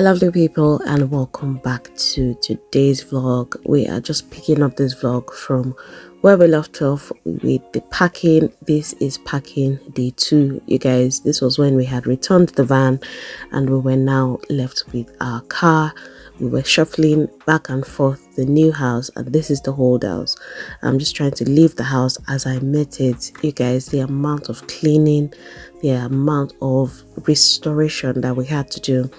lovely people, and welcome back to today's vlog. We are just picking up this vlog from where we left off with the packing. This is packing day 2, you guys. This was when we had returned the van and we were now left with our car. We were shuffling back and forth the new house, and this is the old house. I'm just trying to leave the house as I met it. You guys, the amount of cleaning, the amount of restoration that we had to do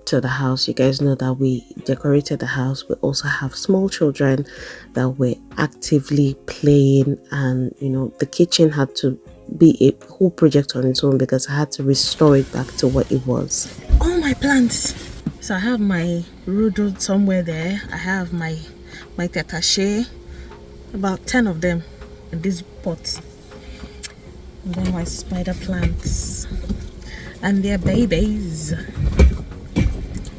to the house. You guys know that we decorated the house. We also have small children that were actively playing, and you know, the kitchen had to be a whole project on its own because I had to restore it back to what it was. All my plants. So I have my rhododendron somewhere there. I have my tetache, about 10 of them in this pot. And then my spider plants and their babies.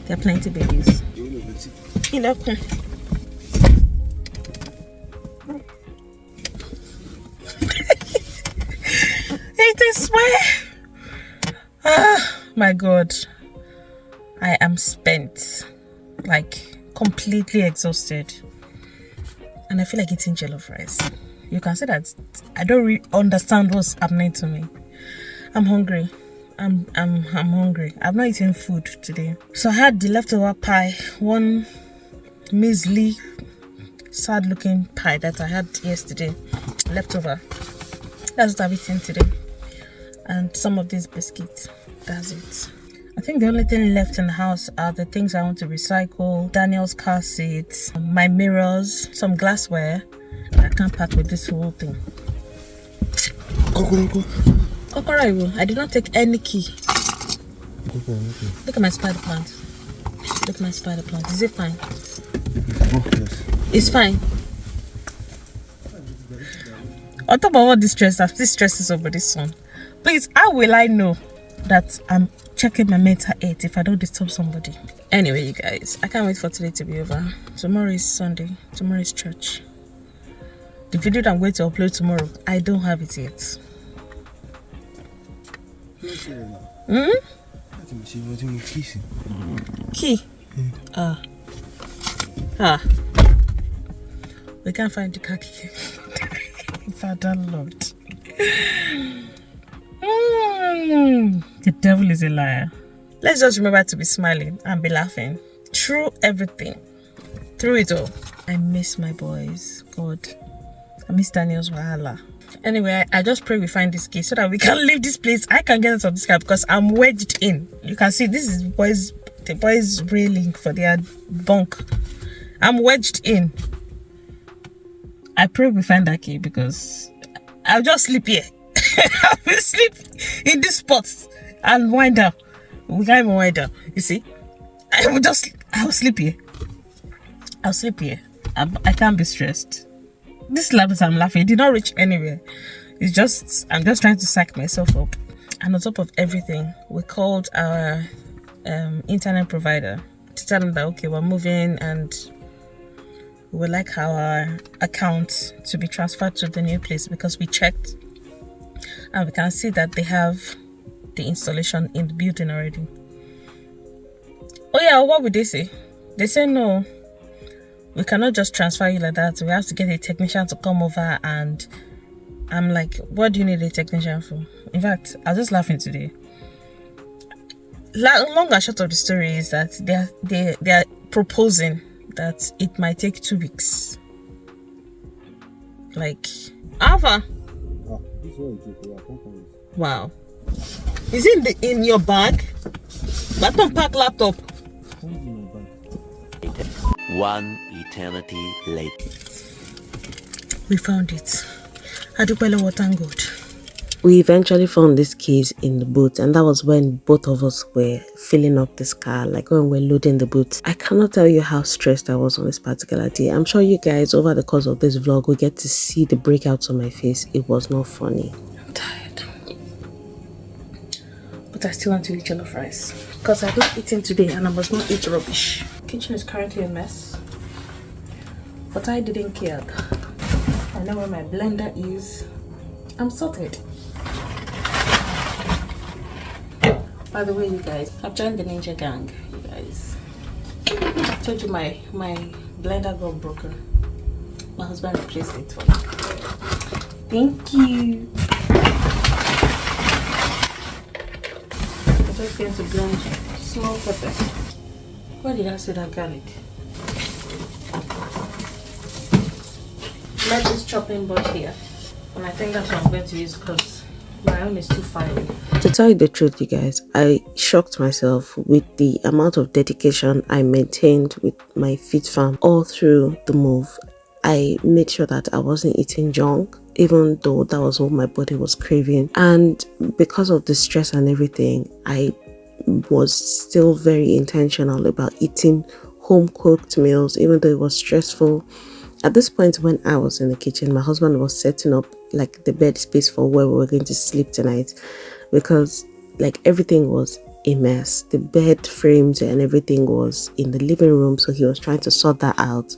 There are plenty babies. You know. It is swear. Ah, my God. I am spent, like completely exhausted, and I feel like eating jollof rice. You can say that I don't really understand what's happening to me. I'm hungry. I'm hungry. I've not eaten food today. So I had the leftover pie, one measly, sad-looking pie that I had yesterday, leftover. That's what I've eaten today, and some of these biscuits. That's it. I think the only thing left in the house are the things I want to recycle. Daniel's car seats, my mirrors, some glassware. I can't part with this whole thing. I did not take any key. Look at my spider plant. Look at my spider plant. Is it fine? Yes. It's fine. On top of all this stress, I've still stresses over this one. Please, how will I know that I'm checking my mental health if I don't disturb somebody? Anyway, you guys, I can't wait for today to be over. Tomorrow is Sunday. Tomorrow is church. The video that I'm going to upload tomorrow, I don't have it yet. Key? We can't find the car key. Father Lord. The devil is a liar. Let's just remember to be smiling and be laughing through everything, through it all. I miss my boys. God, I miss Daniel's wahala. Anyway, I just pray we find this key so that we can leave this place. I can get out of this car because I'm wedged in. You can see this is the boys railing for their bunk. I'm wedged in. I pray we find that key because I'll just sleep here. I will sleep in this spot and wind down. We can't even wind down. You see, I'll sleep here. I'll sleep here. I can't be stressed. This laugh I'm laughing, it did not reach anywhere. It's just, I'm just trying to psych myself up. And on top of everything, we called our internet provider to tell them that okay, we're moving and we would like our account to be transferred to the new place because we checked and we can see that they have the installation in the building already. Oh yeah, what would they say? They say no, we cannot just transfer you like that. We have to get a technician to come over. And I'm like, what do you need a technician for? In fact, I was just laughing today. Long and short of the story is that they are proposing that it might take 2 weeks. Like, Alpha. Wow. Is it in your bag? But don't pack laptop. One eternity later. We found it. Adupelo, thank God. We eventually found these keys in the boot, and that was when both of us were filling up this car, like when we're loading the boot. I cannot tell you how stressed I was on this particular day. I'm sure you guys over the course of this vlog will get to see the breakouts on my face. It was not funny. I'm tired, but I still want to eat jollof rice because I've not eaten today and I must not eat rubbish. Kitchen is currently a mess, but I didn't care. I know where my blender is. I'm sorted. By the way, you guys, I've joined the ninja gang, you guys. told you my blender got broken. My husband replaced it for me. Thank you. I'm just going to blend small pepper. Why did I say that garlic? Let this chopping board here. And I think that's what I'm going to use because my own is too fine. To tell you the truth, you guys, I shocked myself with the amount of dedication I maintained with my feed farm all through the move. I made sure that I wasn't eating junk, even though that was what my body was craving. And because of the stress and everything, I was still very intentional about eating home cooked meals, even though it was stressful. At this point, when I was in the kitchen, my husband was setting up like the bed space for where we were going to sleep tonight, because like everything was a mess. The bed frames and everything was in the living room, so he was trying to sort that out.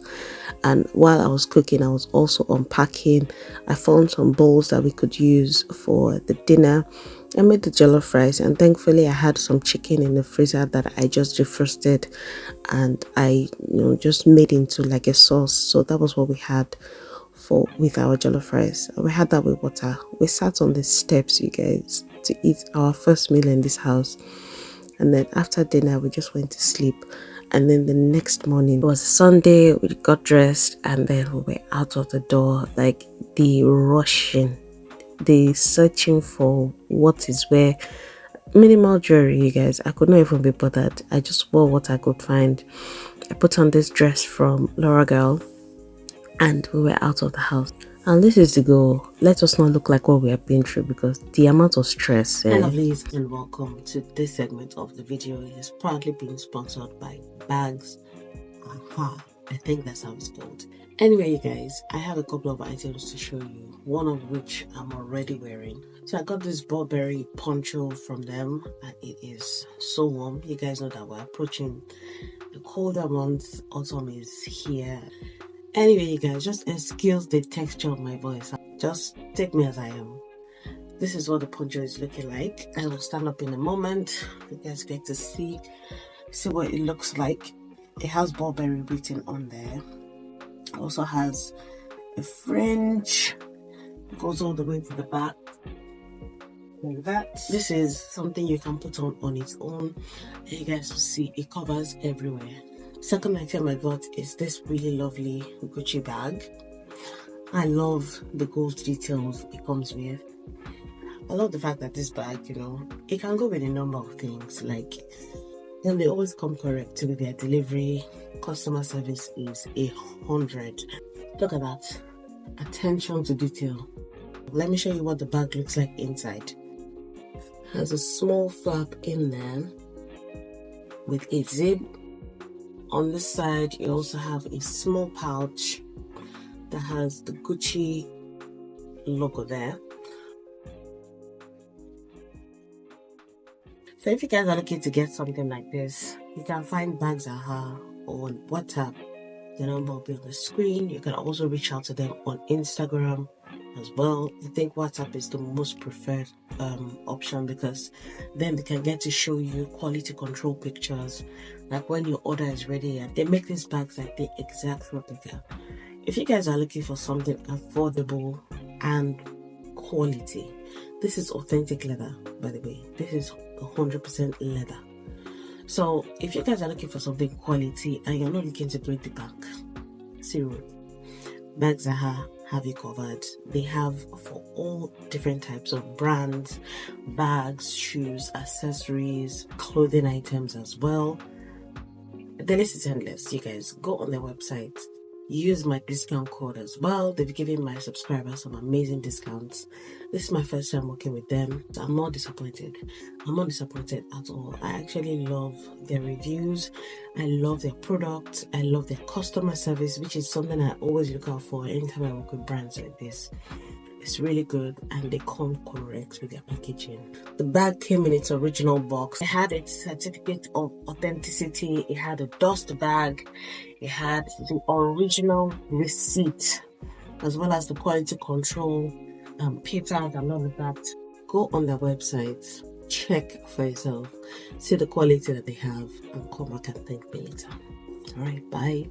And while I was cooking, I was also unpacking. I found some bowls that we could use for the dinner. I made the jollof rice, and thankfully I had some chicken in the freezer that I just defrosted, and I just made into like a sauce. So that was what we had with our jollof rice. We had that with water. We sat on the steps, you guys, to eat our first meal in this house, and then after dinner we just went to sleep. And then the next morning, it was Sunday, we got dressed, and then we were out of the door. Like the rushing, the searching for what is where. Minimal jewelry, you guys. I could not even be bothered. I just wore what I could find. I put on this dress from Laura Girl, and we were out of the house. And this is the goal. Let us not look like what we have been through, because the amount of stress. Lovelies, and welcome to this segment of the video. It is proudly being sponsored by Bagsaaa. I think that's how it's called. Anyway, you guys, I have a couple of items to show you, one of which I'm already wearing. So I got this Burberry poncho from them, and it is so warm. You guys know that we're approaching the colder months. Autumn is here. Anyway, you guys, just excuse the texture of my voice. Just take me as I am. This is what the poncho is looking like. I will stand up in a moment. You guys get to see what it looks like. It has Burberry written on there. It also has a fringe. It goes all the way to the back. Like that. This is something you can put on its own. And you guys will see it covers everywhere. Second item I got is this really lovely Gucci bag. I love the gold details it comes with. I love the fact that this bag, it can go with a number of things. Like, and they always come correct with their delivery. Customer service is 100. Look at that. Attention to detail. Let me show you what the bag looks like inside. Has a small flap in there with a zip. On this side, you also have a small pouch that has the Gucci logo there. So if you guys are looking to get something like this, you can find Bagsaaa on WhatsApp. The number will be on the screen. You can also reach out to them on Instagram as well. I think WhatsApp is the most preferred option, because then they can get to show you quality control pictures, like when your order is ready, and they make these bags like the exact replica. If you guys are looking for something affordable and quality, this is authentic leather, by the way. This is 100% leather. So if you guys are looking for something quality and you're not looking to break the bank, zero, Bagsaaa have you covered. They have for all different types of brands, bags, shoes, accessories, clothing items as well. The list is endless. You guys go on their website, use my discount code as well. They've given my subscribers some amazing discounts. This is my first time working with them. So I'm not disappointed. I'm not disappointed at all. I actually love their reviews. I love their products. I love their customer service, which is something I always look out for anytime I work with brands like this. It's really good, and they come correct with their packaging. The bag came in its original box. It had a certificate of authenticity. It had a dust bag. It had the original receipt, as well as the quality control papers and all of that. Go on their website, check for yourself, see the quality that they have, and come back and thank me later. Alright, bye.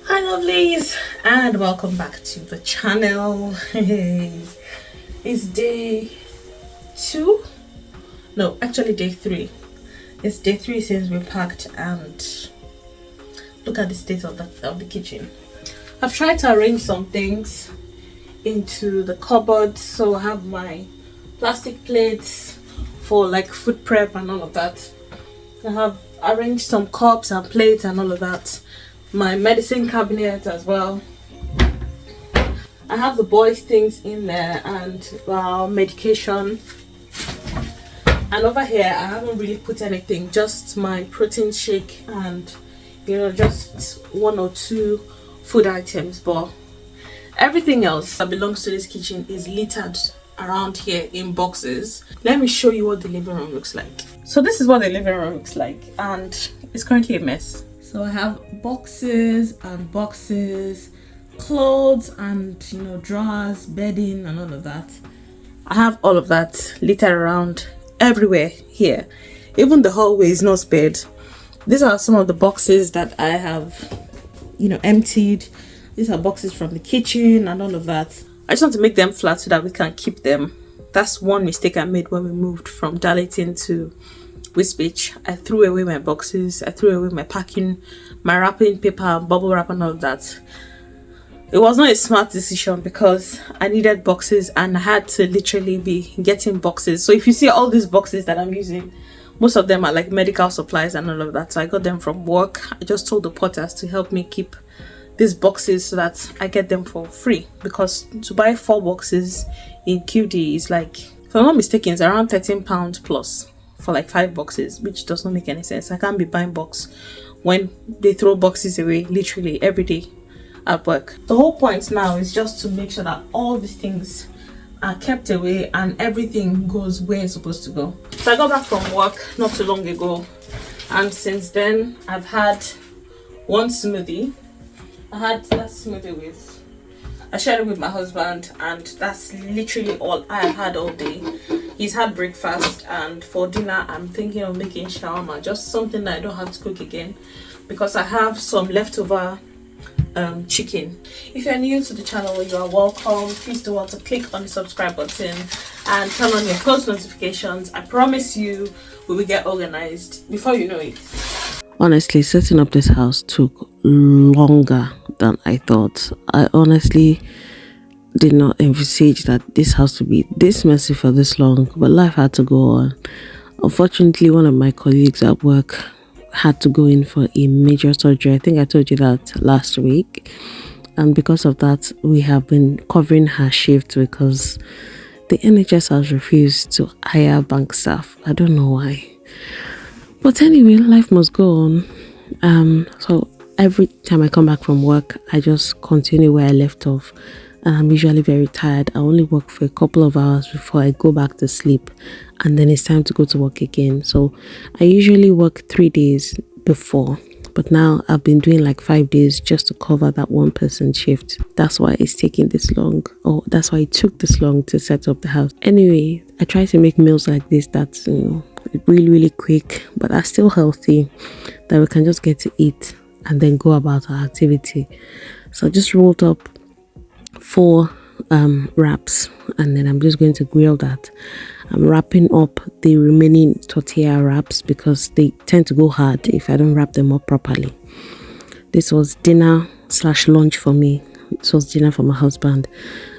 Hi lovelies, and welcome back to the channel. It's day 2, no, actually day 3. It's day 3 since we packed, and look at the state of the kitchen. I've tried to arrange some things into the cupboard, so I have my plastic plates for like food prep and all of that. I have arranged some cups and plates and all of that. My medicine cabinet as well. I have the boys' things in there and medication. And over here I haven't really put anything, just my protein shake and just 1 or 2 food items, but everything else that belongs to this kitchen is littered around here in boxes. Let me show you what the living room looks like. So this is what the living room looks like, and it's currently a mess. So I have boxes and boxes, clothes and drawers, bedding and all of that. I have all of that littered around everywhere here. Even the hallway is not spared. These are some of the boxes that I have emptied. These are boxes from the kitchen and all of that. I just want to make them flat so that we can keep them. That's one mistake I made when we moved from Darlington to Wisbech. I threw away my boxes, I threw away my packing, my wrapping paper, bubble wrap and all of that. It was not a smart decision because I needed boxes and I had to literally be getting boxes. So if you see all these boxes that I'm using, most of them are like medical supplies and all of that. So I got them from work. I just told the porters to help me keep these boxes so that I get them for free, because to buy 4 boxes in QD is like, if I'm not mistaken, it's around £13 plus for like 5 boxes, which does not make any sense. I can't be buying box when they throw boxes away literally every day at work. The whole point now is just to make sure that all these things are kept away and everything goes where it's supposed to go. So I got back from work not too long ago, and since then I've had one smoothie. I had that smoothie I shared it with my husband, and that's literally all I have had all day. He's had breakfast, and for dinner I'm thinking of making shawarma, just something that I don't have to cook again because I have some leftover chicken. If you're new to the channel, you are welcome. Please do want to click on the subscribe button and turn on your post notifications. I promise you we will get organized before you know it. Honestly, setting up this house took longer than I thought. I honestly did not envisage that this house would be this messy for this long, but life had to go on. Unfortunately, one of my colleagues at work had to go in for a major surgery. I think I told you that last week, and because of that we have been covering her shift because the NHS has refused to hire bank staff. I don't know why. But anyway, life must go on. So every time I come back from work, I just continue where I left off. And I'm usually very tired. I only work for a couple of hours before I go back to sleep. And then it's time to go to work again. So I usually work 3 days before. But now I've been doing like 5 days just to cover that one person shift. That's why it's taking this long. Or that's why it took this long to set up the house. Anyway, I try to make meals like this that's really quick, but are still healthy, that we can just get to eat and then go about our activity. So I just rolled up 4 wraps, and then I'm just going to grill that. I'm wrapping up the remaining tortilla wraps because they tend to go hard if I don't wrap them up properly. This was dinner/lunch for me. This was dinner for my husband.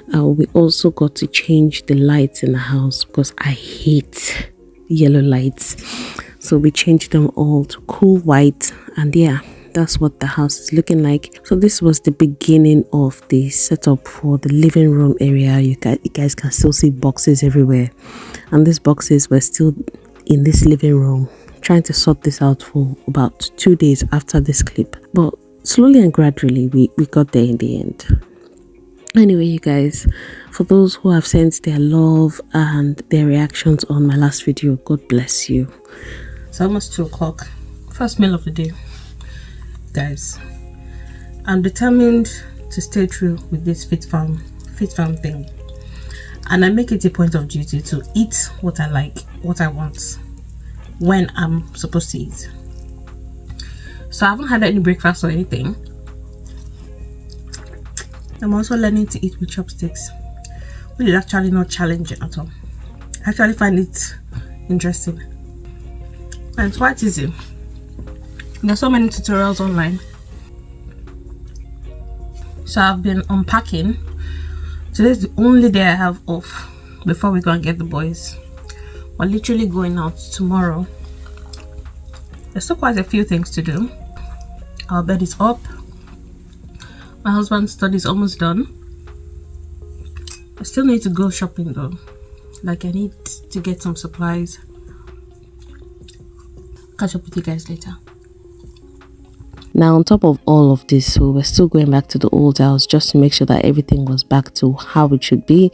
We also got to change the lights in the house because I hate yellow lights, so we changed them all to cool white, and yeah, that's what the house is looking like. So this was the beginning of the setup for the living room area. You guys can still see boxes everywhere, and these boxes were still in this living room. Trying to sort this out for about 2 days after this clip, but slowly and gradually we got there in the end. Anyway, you guys, for those who have sent their love and their reactions on my last video, God bless you. It's almost 2 o'clock. First meal of the day. Guys, I'm determined to stay true with this fit farm thing. And I make it a point of duty to eat what I like, what I want, when I'm supposed to eat. So I haven't had any breakfast or anything. I'm also learning to eat with chopsticks, which is actually not challenging at all. I actually find it interesting. And it's quite easy. There's so many tutorials online. So I've been unpacking. Today's the only day I have off before we go and get the boys. We're literally going out tomorrow. There's still quite a few things to do. Our bed is up. My husband's study is almost done. I still need to go shopping though. Like I need to get some supplies. Catch up with you guys later. Now, on top of all of this, we were still going back to the old house just to make sure that everything was back to how it should be.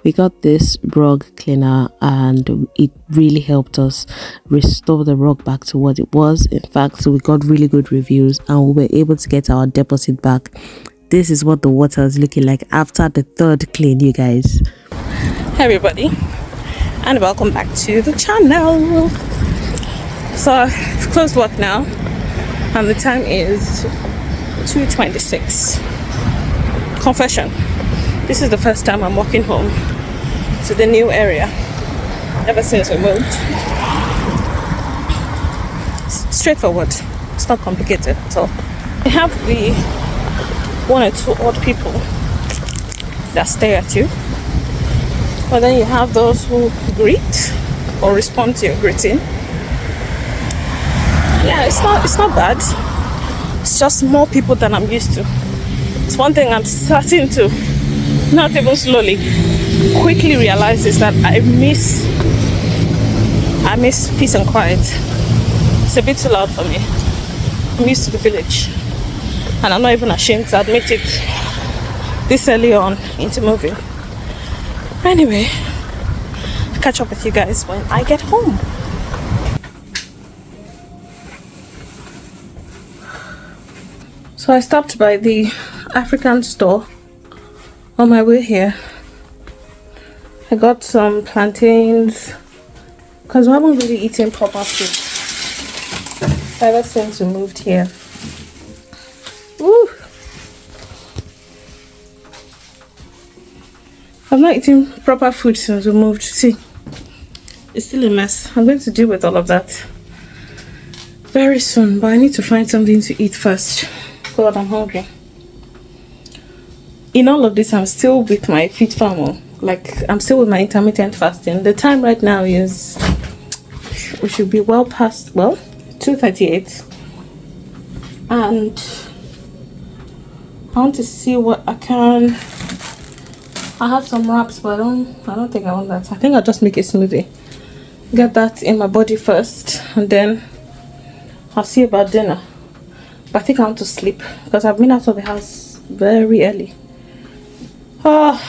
We got this rug cleaner and it really helped us restore the rug back to what it was. In fact, we got really good reviews and we were able to get our deposit back. This is what the water is looking like after the third clean, you guys. Hey everybody, and welcome back to the channel. So I've closed work now. And the time is 2:26. Confession. This is the first time I'm walking home to the new area ever since we moved. Straightforward. It's not complicated at all. You have the one or two odd people that stare at you. But then you have those who greet or respond to your greeting. Yeah, it's not bad. It's just more people than I'm used to. It's one thing I'm starting to, not even slowly, quickly realize is that I miss peace and quiet. It's a bit too loud for me. I'm used to the village, and I'm not even ashamed to admit it this early on into moving. Anyway, I'll catch up with you guys when I get home. So I stopped by the African store on my way here. I got some plantains because we haven't really eaten proper food ever since we moved here. Woo! I've not eaten proper food since we moved. See, it's still a mess. I'm going to deal with all of that very soon, but I need to find something to eat first. God, I'm hungry. In all of this, I'm still with my fit farmer. Like, I'm still with my intermittent fasting. The time right now is, we should be well past, 2:38. And I want to see what I can. I have some wraps, but I don't think I want that. I think I'll just make a smoothie. Get that in my body first, and then I'll see about dinner. But I think I want to sleep because I've been out of the house very early. Oh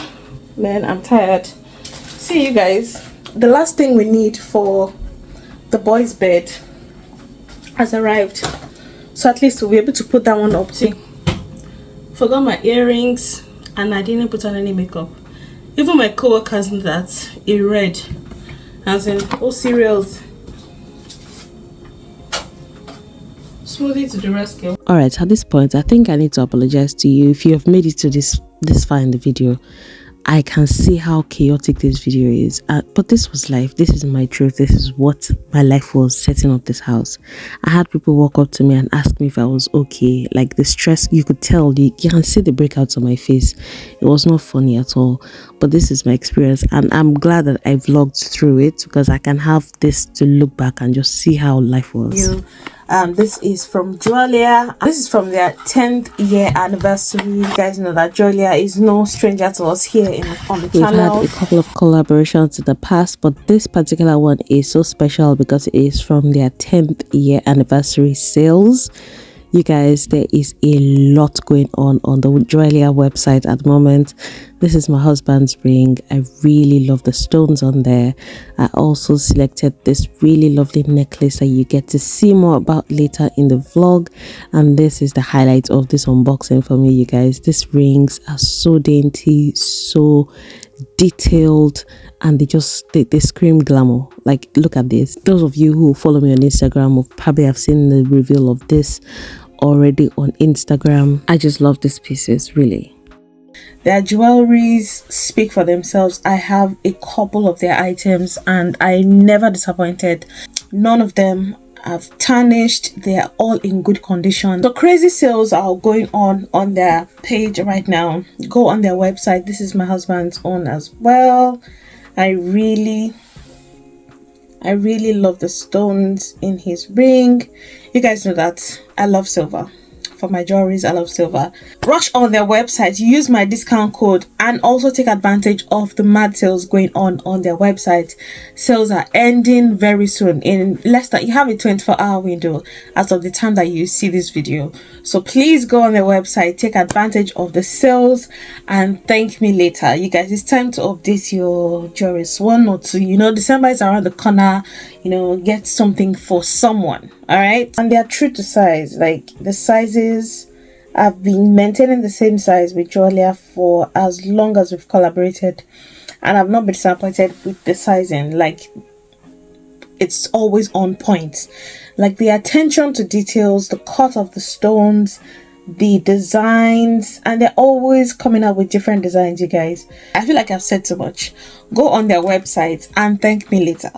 man, I'm tired. See you guys. The last thing we need for the boys' bed has arrived, so at least we'll be able to put that one up. See, forgot my earrings and I didn't put on any makeup. Even my co-workers knew that. It read as in all cereals. Smoothie to the rescue. Alright, at this point, I think I need to apologize to you if you have made it to this far in the video. I can see how chaotic this video is, but this was life. This is my truth. This is what my life was setting up this house. I had people walk up to me and ask me if I was okay. Like the stress, you could tell, you can see the breakouts on my face. It was not funny at all, but this is my experience, and I'm glad that I vlogged through it because I can have this to look back and just see how life was. This is from Jeulia. This is from their 10th year anniversary. You guys know that Jeulia is no stranger to us here on the channel. We've had a couple of collaborations in the past, but this particular one is so special because it is from their 10th year anniversary sales. You guys, there is a lot going on the Jeulia website at the moment. This is my husband's ring. I really love the stones on there. I also selected this really lovely necklace that you get to see more about later in the vlog, and this is the highlight of this unboxing for me, you guys. These rings are so dainty, so detailed, and they scream glamour. Like, look at this. Those of you who follow me on Instagram will probably have seen the reveal of this already on Instagram. I just love these pieces, really. Their jewelries speak for themselves. I have a couple of their items and I never disappointed. None of them have tarnished. They are all in good condition. So crazy sales are going on their page right now. Go on their website. This is my husband's own as well. I really love the stones in his ring. You guys know that I love silver. For my jewelries, I love silver. Rush on their website, use my discount code, and also take advantage of the mad sales going on their website. Sales are ending very soon. In less than, you have a 24-hour window as of the time that you see this video. So please go on their website, take advantage of the sales, and thank me later. You guys, it's time to update your jewelries. 1 or 2, you know, December is around the corner. You know, get something for someone. All right, and they are true to size. Like, the sizes, I've been maintaining the same size with Jeulia for as long as we've collaborated, and I've not been disappointed with the sizing. Like, it's always on point. Like, the attention to details, the cut of the stones, the designs, and they're always coming up with different designs. You guys, I feel like I've said too much. Go on their website and thank me later.